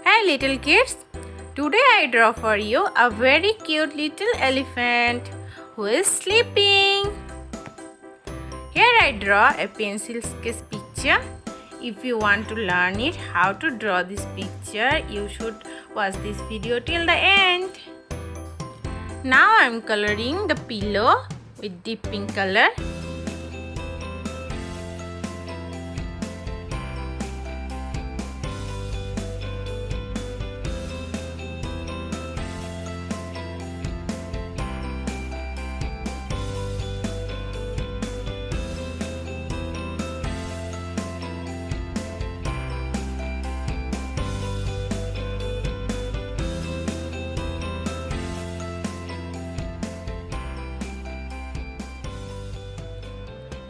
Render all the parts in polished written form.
Hi little kids, today I draw for you a very cute little elephant who is sleeping. Here I draw a pencil sketch picture. If you want to learn it how to draw this picture, you should watch this video till the end. Now I am coloring the pillow with deep pink color.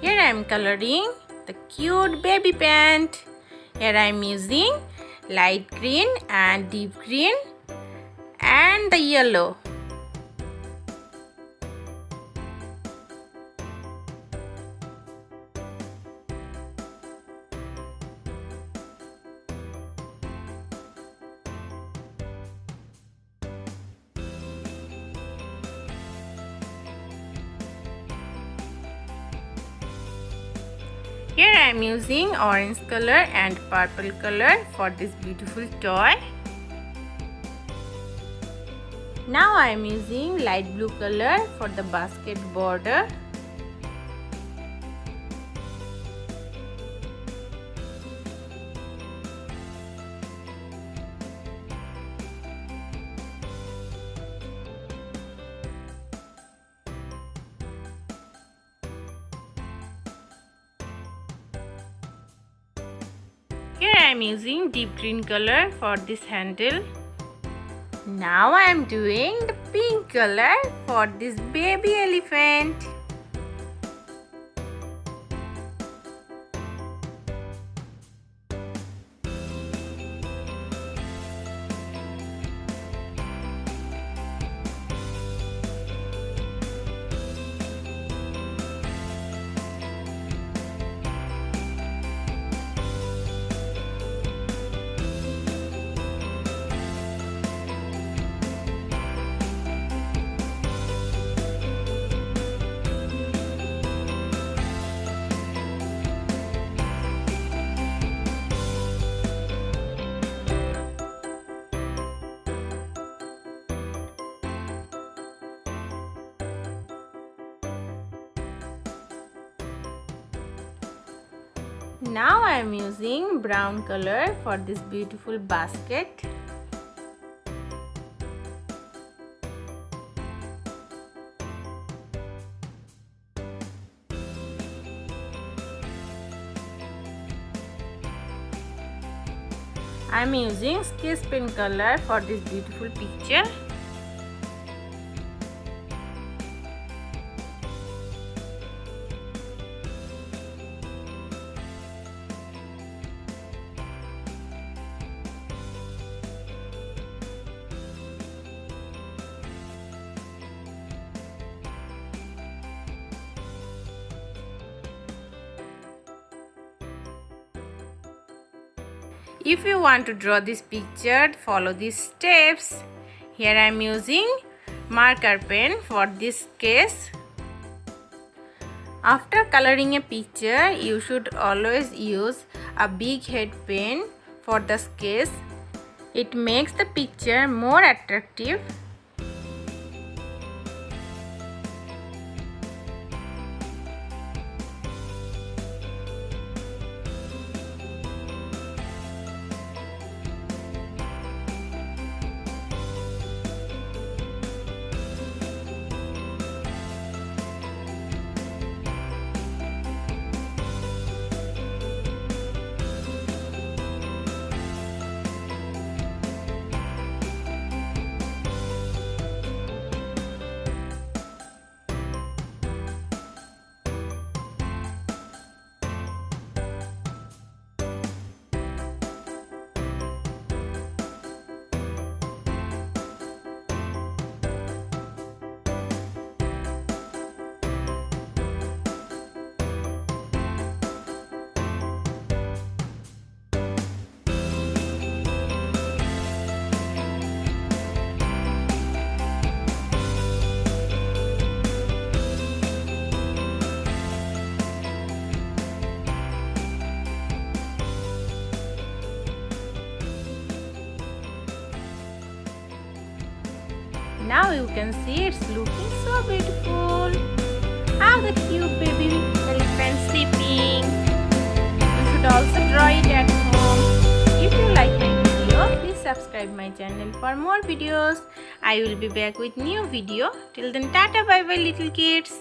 Here I am coloring the cute baby pant. Here I am using light green and deep green and the yellow. Here I am using orange color and purple color for this beautiful toy. Now I am using light blue color for the basket border. Here I am using deep green color for this handle. Now I am doing the pink color for this baby elephant. Now I am using brown color for this beautiful basket. I am using sketch pen color for this beautiful picture. If you want to draw this picture, follow these steps. Here I am using marker pen for this case. After coloring a picture, you should always use a big head pen for the sketch. It makes the picture more attractive. Now you can see it's looking so beautiful. How the cute baby elephant sleeping. You should also draw it at home. If you like my video, please subscribe my channel for more videos. I will be back with new video. Till then, tata bye bye little kids.